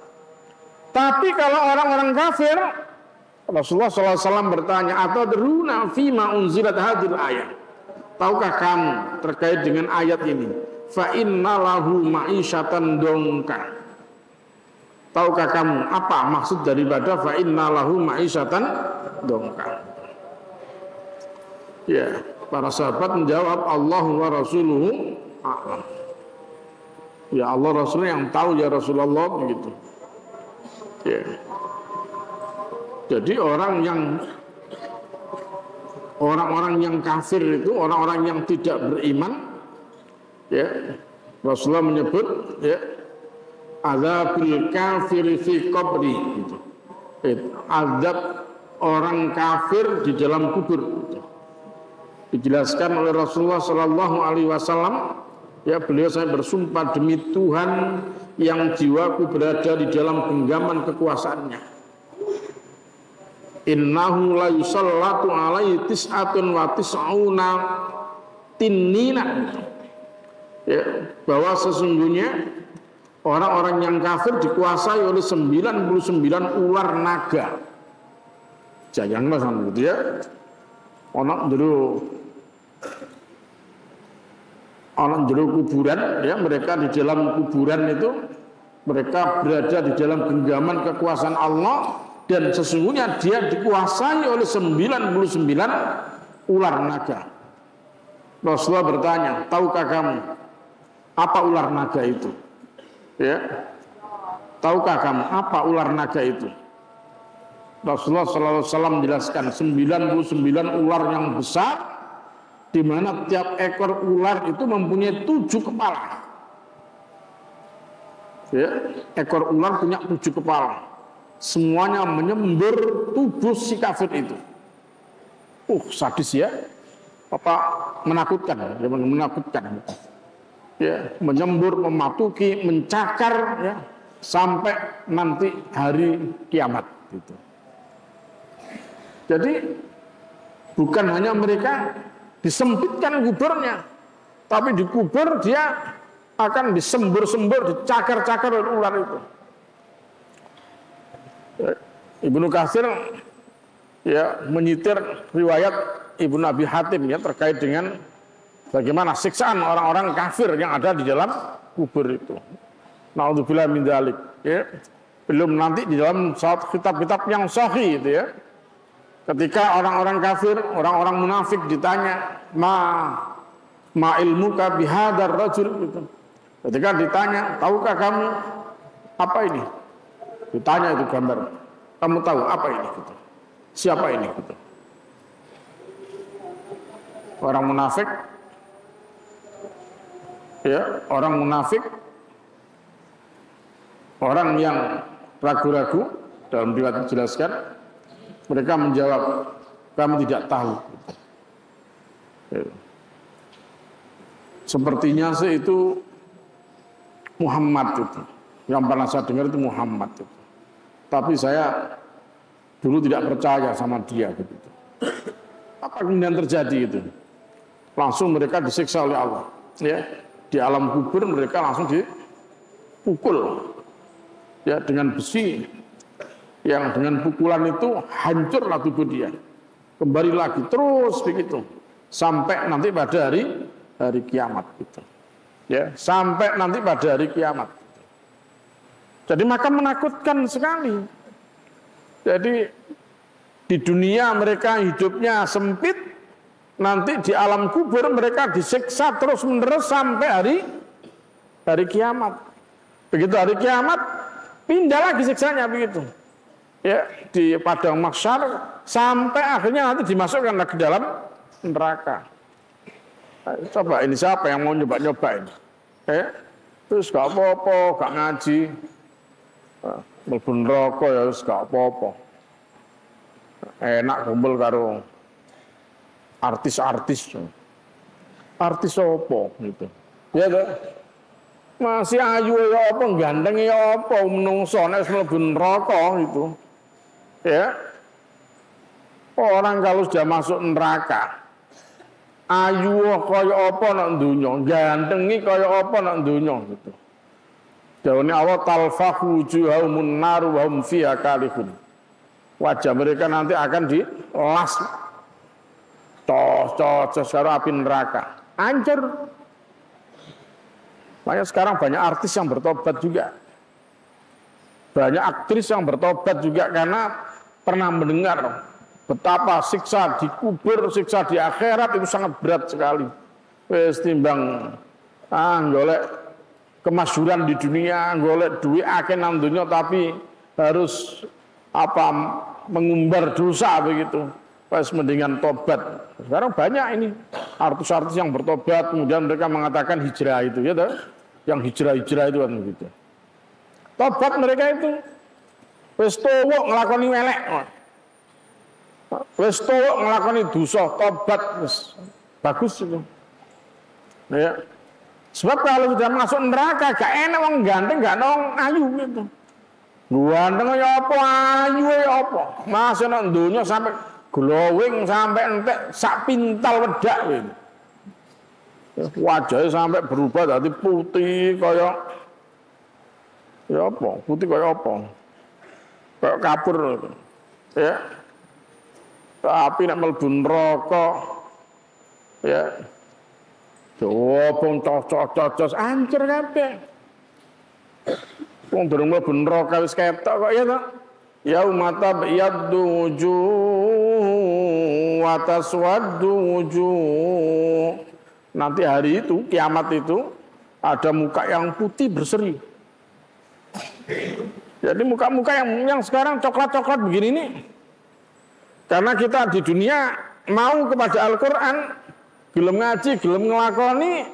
Tapi kalau orang-orang kafir, Rasulullah SAW bertanya, atadruna fima unzilat hadhil ayat? Tahukah kamu terkait dengan ayat ini? Fa inna lahu ma'isyatan dongka. Tahukah kamu apa maksud daripada fa inna lahu ma'isyatan dongka? Ya, para sahabat menjawab Allahu wa rasuluhu a'lam. Ya Allah Rasulnya yang tahu ya Rasulullah begitu. Ya. Jadi orang-orang yang kafir itu, orang-orang yang tidak beriman, ya Rasulullah menyebut ya adzabil kafir fi qabri gitu. Azab orang kafir di dalam kubur gitu. Dijelaskan oleh Rasulullah Sallallahu Alaihi Wasallam, ya beliau saya bersumpah demi Tuhan yang jiwaku berada di dalam genggaman kekuasaannya. Innahu la yusallatu alaihi tis'atun wa tis'una tinnina. Ya, bahwa sesungguhnya orang-orang yang kafir dikuasai oleh 99 ular naga. Janganlah sama gitu ya. Orang jero kuburan ya, mereka di dalam kuburan itu mereka berada di dalam genggaman kekuasaan Allah dan sesungguhnya dia dikuasai oleh 99 ular naga. Rasulullah bertanya, tahukah kamu apa ular naga itu? Ya, tahukah kamu apa ular naga itu? Rasulullah SAW menjelaskan 99 ular yang besar, di mana tiap ekor ular itu mempunyai 7 kepala. Ya, ekor ular punya 7 kepala. Semuanya menyembur tubuh si kafir itu. Sadis ya. Apa menakutkan, ya, menakutkan. Ya, menyembur, mematuki, mencakar ya, sampai nanti hari kiamat gitu. Jadi bukan hanya mereka disempitkan kuburnya, tapi di kubur dia akan disembur-sembur, dicakar-cakar oleh ular itu. Ibnu Katsir ya menyitir riwayat Ibnu Abi Hatim ya terkait dengan bagaimana siksaan orang-orang kafir yang ada di dalam kubur itu. Naudzubillah min dzalik ya. Belum nanti di dalam suatu kitab-kitab yang sahih itu ya. Ketika orang-orang kafir, orang-orang munafik ditanya, ma ilmuka bihadzal rajul gitu. Ketika ditanya, tahukah kamu apa ini? Ditanya itu gambar. Kamu tahu apa ini gitu. Siapa ini gitu. Orang munafik ya, orang munafik, orang yang ragu-ragu, dalam riwayat dijelaskan, mereka menjawab, kami tidak tahu. Ya. Sepertinya sih itu Muhammad itu, yang pernah saya dengar itu Muhammad itu. Tapi saya dulu tidak percaya sama dia gitu. Apa kemudian terjadi itu? Langsung mereka disiksa oleh Allah. Ya, di alam kubur mereka langsung dipukul. Ya, dengan besi yang dengan pukulan itu hancurlah tubuh dia. Kembali lagi terus begitu sampai nanti pada hari kiamat gitu. Ya, sampai nanti pada hari kiamat. Jadi maka menakutkan sekali. Jadi di dunia mereka hidupnya sempit, nanti di alam kubur mereka disiksa terus-menerus sampai hari kiamat. Begitu hari kiamat, pindah lagi siksanya begitu. Ya, di padang mahsyar sampai akhirnya nanti dimasukkan lagi dalam neraka. Coba ini siapa yang mau nyoba-nyoba ini? Terus gak apa-apa, gak ngaji, mlebu neraka ya wis gak apa-apa. Enak kumpul karo artis-artis. Artis apa gitu. Ya toh? Masih ayu ya apa, ganteng ya apa, menungso nek mlebu neraka gitu. Ya. Orang kalau sudah masuk neraka, ayu kaya apa nak dunya, gantengi kaya apa nak dunya gitu. Dawane Allah talfahu wujuhahum nar wa hum fiha kalihun. Wajah mereka nanti akan dilas cocok karo api neraka. Hancur. Makanya sekarang banyak artis yang bertobat juga. Banyak aktris yang bertobat juga karena pernah mendengar betapa siksa di kubur, siksa di akhirat itu sangat berat sekali. Wes timbang golek kemasyhuran di dunia, golek duit akeh nang dunya tapi harus mengumbar dosa begitu. Pas mendingan tobat. Sekarang banyak ini artis-artis yang bertobat kemudian mereka mengatakan hijrah itu ya toh. Yang hijrah-hijrah itu kan begitu. Tobat mereka itu wis tuwa nglakoni elek. Wis tuwa nglakoni dosa, tobat wis bagus itu. Ya. Sebab kalau sudah masuk neraka gak enak wong ganteng gak nong ayu gitu. Ganteng ya apa ayu ya apa. Masih nang donya sampai glowing sampai entek sak pintal wedak gitu. Wajahnya sampai berubah dari putih kayak ya apa? Putih kayak apa? Kayak kapur gitu. Ya. Tapi nek mlebu neraka ya Jopong cocok hancur kabeh. Wong durung mlebu neraka wis ketok kok ya to. Yauma tabyaddu wujuh wa taswaddu wujuh. Nanti hari itu, kiamat itu, ada muka yang putih berseri. Jadi muka-muka yang sekarang coklat-coklat begini nih, karena kita di dunia mau kepada Al-Quran, gelem ngaji, gelem ngelakoni,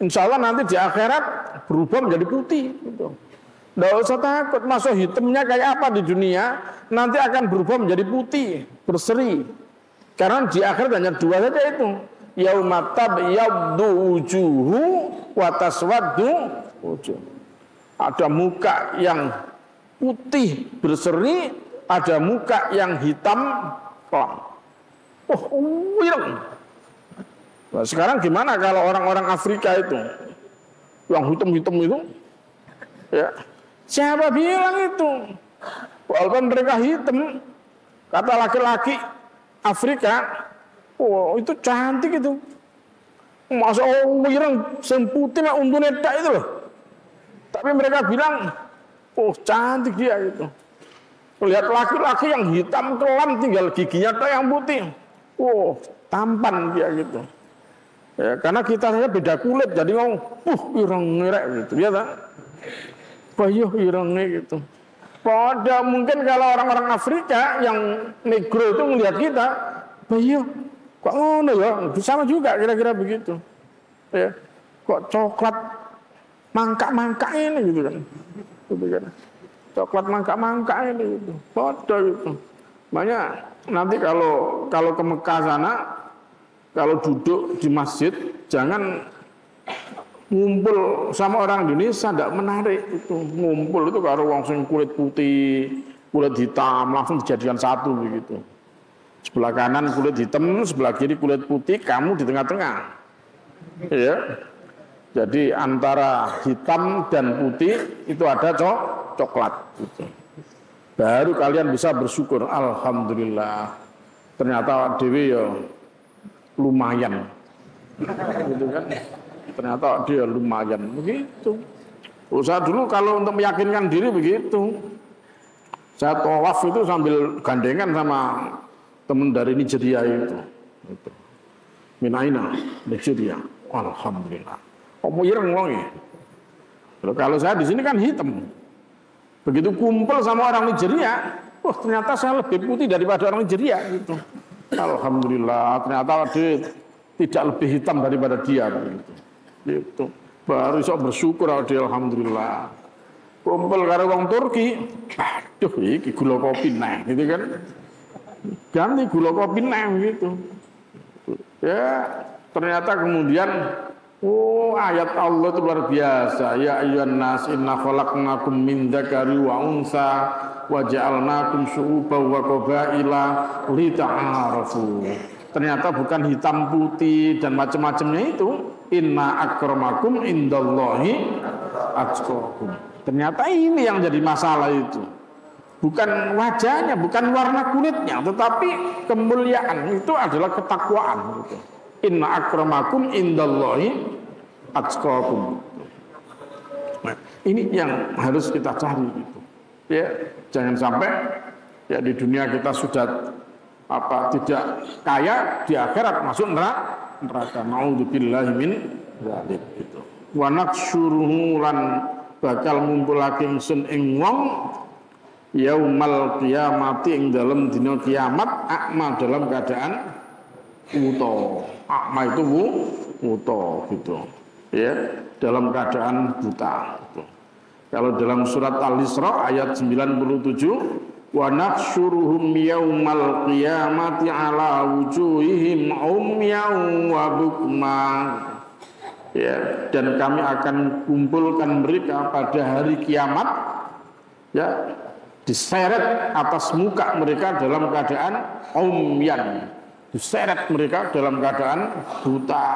insya Allah nanti di akhirat berubah menjadi putih. Gitu. Nggak usah takut, masuk hitamnya kayak apa di dunia, nanti akan berubah menjadi putih, berseri. Karena di akhirat hanya dua saja itu. Yauma tabyaddu wujuhu wa taswaddu wujuh. Ada muka yang putih berseri, ada muka yang hitam kelam. Oh, wireng. Nah, sekarang gimana kalau orang-orang Afrika itu yang hitam-hitam itu? Ya, siapa bilang itu? Walaupun mereka hitam, kata laki-laki Afrika, oh itu cantik itu. Masa wireng semputih mek untune tak itu loh. Tapi mereka bilang, oh cantik dia gitu. Lihat laki-laki yang hitam kelam tinggal giginya tak yang putih. Oh tampan dia gitu. Ya, karena kita saja beda kulit jadi ngomong, ireng ngerek gitu, ya tak? Bayuh irengnya gitu. Pada mungkin kalau orang-orang Afrika yang negro itu melihat kita, bayuh, kok ngono ya? Sama juga kira-kira begitu. Ya, kok coklat mangkak-mangkak ini gitu kan? Gitu kan? Coklat mangkak-mangkak ini gitu. Pada gitu. Makanya nanti kalau ke Mekah sana, kalau duduk di masjid jangan ngumpul sama orang Indonesia, tidak menarik itu. Ngumpul itu kalau wong sing kulit putih, kulit hitam langsung dijadikan satu begitu. Sebelah kanan kulit hitam, sebelah kiri kulit putih, kamu di tengah-tengah. Ya. Jadi antara hitam dan putih itu ada coklat gitu. Baru kalian bisa bersyukur, alhamdulillah. Ternyata dewi ya lumayan. Gitu kan? Ternyata dia lumayan begitu. Usaha dulu kalau untuk meyakinkan diri begitu. Saya tawaf itu sambil gandengan sama teman dari Nigeria itu. Minaina, Nigeria. Alhamdulillah. Kamu ireng wong ya. Kalau saya di sini kan hitam. Begitu kumpul sama orang Nigeria, ternyata saya lebih putih daripada orang Nigeria gitu. Alhamdulillah, ternyata dia tidak lebih hitam daripada dia begitu. Gitu. Baru sok bersyukur alhamdulillah. Kumpul karo wong Turki, aduh iki gula kopi neh gitu kan. Ganti gula kopi neh gitu. Ya, ternyata kemudian ayat Allah itu luar biasa. Ya ayyuhan nas inna khalaqnakum min dzakari wa unsa wa ja'alnakum syu'uban wa qabaila lita'arafu. Ternyata bukan hitam putih dan macam-macamnya itu. Inna akramakum indallahi atqakum. Ternyata ini yang jadi masalah itu. Bukan wajahnya, bukan warna kulitnya, tetapi kemuliaan itu adalah ketakwaan gitu. Inna akramakum indallahi atqakum. Nah, ini yang harus kita cari gitu. Ya, jangan sampai ya di dunia kita sudah tidak kaya, di akhirat masuk neraka. Naudzubillahi min dzalik gitu. Wa naksyuruhu lan bakal ngumpulake ingsun ing wong yaumal qiyamati ing dalam dina kiamat akma dalam keadaan buta. Akma itu buta gitu. Ya, dalam keadaan buta gitu. Kalau dalam surat Al-Isra ayat 97, wa naksyuruhum yaumal qiyamati ala wujuhihim umyan wa bukma. Ya, dan kami akan kumpulkan mereka pada hari kiamat ya, diseret atas muka mereka dalam keadaan umyan, diseret mereka dalam keadaan buta,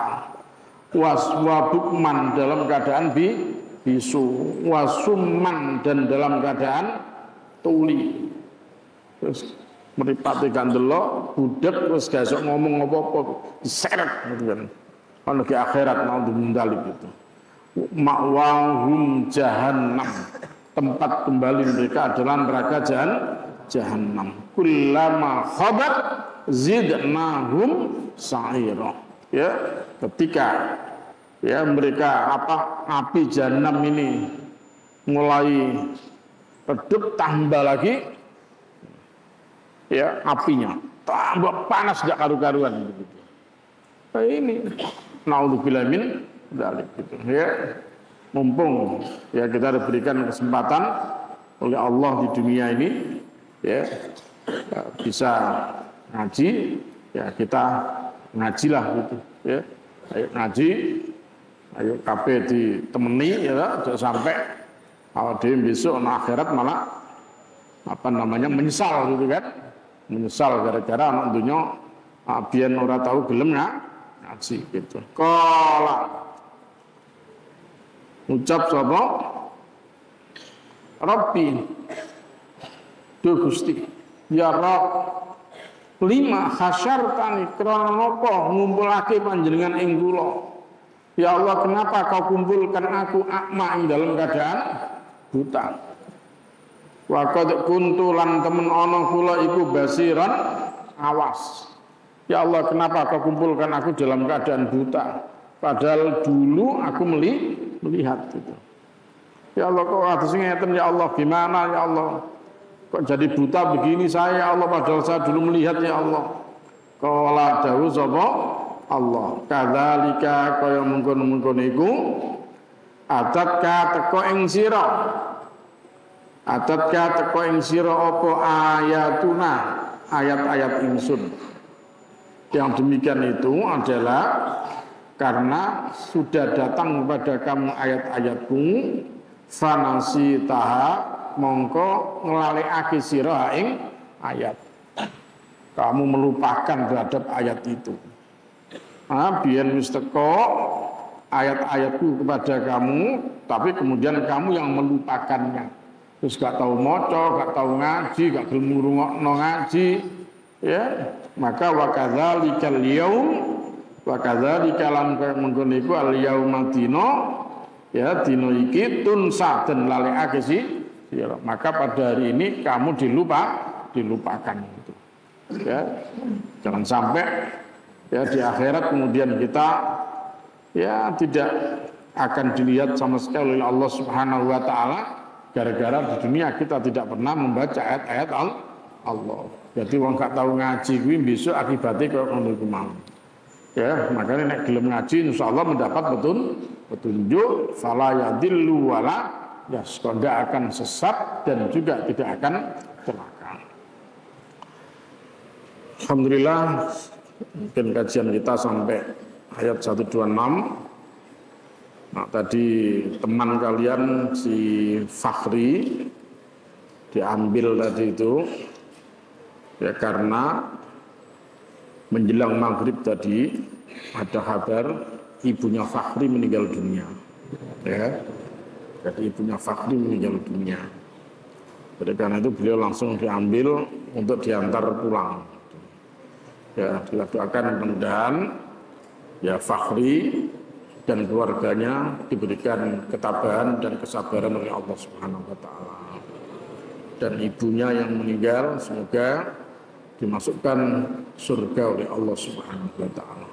waswabukman dalam keadaan bisu, wasumman dan dalam keadaan tuli. Terus meripati gandelok budak terus gak sok ngomong apa-apa, diseret gitu kan. Kalau di akhirat mau dimendalik gitu. Ma'wahum jahannam, tempat kembali mereka adalah neraka jahannam. Kullama khabat zidnahum sa'ira. Ya, ketika ya mereka api jahanam ini mulai redup, tambah lagi ya apinya, tambah panas gak karu-karuan gitu. Nah, ini naudzubillah min dzalik gitu ya. Mumpung ya kita diberikan kesempatan oleh Allah di dunia ini ya, bisa ngaji ya, kita ngajilah gitu ya. Ayo ngaji, ayo kabeh ditemeni ya, jangan sampai dia besok akhirat malah menyesal gitu kan. Menyesal gara-gara anak dunya biyen ora tahu gelem ngaji gitu. Kala ucap sapa? Rabbi, duh Gusti, ya Rabb, lima khasyartani krana napa ngumpulake panjenengan ing kula. Ya Allah, kenapa kau kumpulkan aku akma ing dalam keadaan buta? Wa qad kuntu lan temen ana kula iku basiran awas. Ya Allah, kenapa kau kumpulkan aku dalam keadaan buta? Padahal dulu aku melihat itu. Ya Allah, kok atus ngeten ya Allah, gimana ya Allah? Kok jadi buta begini saya ya Allah, padahal saya dulu melihat ya Allah. Qala dawu sapa Allah, kadzalika kaya mungkon-mungkon iku atatka teko ing sira. Atatka teko ing sira apa ayatuna, ayat-ayat ingsun. Yang demikian itu adalah karena sudah datang kepada kamu ayat-ayatku, fanasi taha mongko ngelalekake sira ing ayat. Kamu melupakan terhadap ayat itu. Biyen wis teko ayat-ayatku kepada kamu, tapi kemudian kamu yang melupakannya. Terus gak tahu maca, gak tahu ngaji, gak gelem ngrungokno ngaji, ya. Maka wa kadzalikal yaum wa kadzalika lan mengkono iku al yauma dina, ya dina iki tunsa den lalekake sira. Maka pada hari ini kamu dilupakan gitu. Ya. Jangan sampai ya di akhirat kemudian kita ya tidak akan dilihat sama sekali oleh Allah Subhanahu wa taala gara-gara di dunia kita tidak pernah membaca ayat-ayat Allah. Jadi wong gak tahu ngaji kuwi besok akibatnya kaya ngono iku mau. Ya, makanya nek gelem ngaji insyaallah mendapat petunjuk fala yadillu wala yasqa, tidak akan sesat dan juga tidak akan celaka. Alhamdulillah, mungkin kajian kita sampai ayat 126. Nah, tadi teman kalian si Fakhri diambil tadi itu ya karena menjelang maghrib tadi ada kabar ibunya Fakhri meninggal dunia. Ya, jadi ibunya Fakhri meninggal dunia. Jadi karena itu beliau langsung diambil untuk diantar pulang. Ya, dilakukan mudah-mudahan ya Fakhri dan keluarganya diberikan ketabahan dan kesabaran oleh Allah Subhanahu wa taala. Dan ibunya yang meninggal semoga dimasukkan surga oleh Allah Subhanahu wa taala.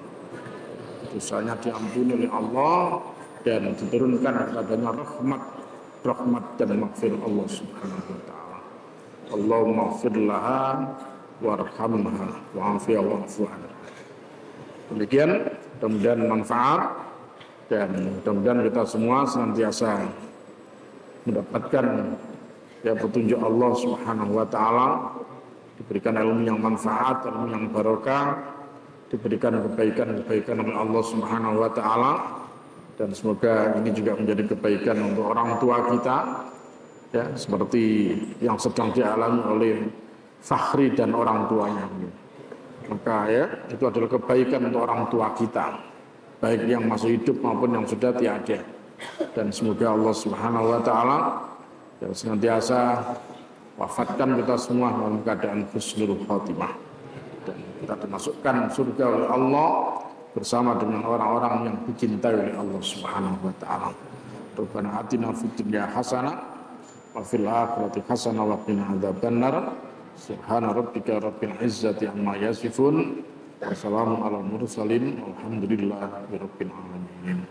Dosanya diampuni oleh Allah dan diturunkan kepadanya rahmat dan maghfirah Allah Subhanahu wa taala. Allahumma ighfir laha warhamha wa'afiha wa'fu anha. Demikian, mudah-mudahan manfaat dan mudah-mudahan kita semua senantiasa mendapatkan ya petunjuk Allah Subhanahu wa taala, diberikan ilmu yang manfaat, ilmu yang barokah, diberikan kebaikan-kebaikan oleh Allah Subhanahu wa taala, dan semoga ini juga menjadi kebaikan untuk orang tua kita ya, seperti yang sedang dialami oleh Fakhri dan orang tuanya. Maka ya itu adalah kebaikan untuk orang tua kita, baik yang masih hidup maupun yang sudah tiada. Dan semoga Allah Subhanahu wa taala yang senantiasa wafatkan kita semua dalam keadaan husnul khatimah, dan kita dimasukkan surga oleh Allah bersama dengan orang-orang yang dicintai oleh Allah Subhanahu wa taala. Rabbana atina fid dunya hasanah wa fil akhirati hasanah wa qina adzabannar. Subhana rabbika rabbil izzati amma yasifun. Wassalamu ala mursalin. Walhamdulillahi rabbil alamin.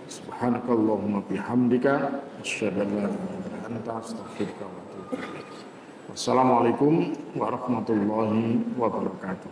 Subhanakallahumma bihamdika asyhadu an la ilaha illa anta astaghfiruka wa atubu ilaik. Wassalamualaikum warahmatullahi wabarakatuh.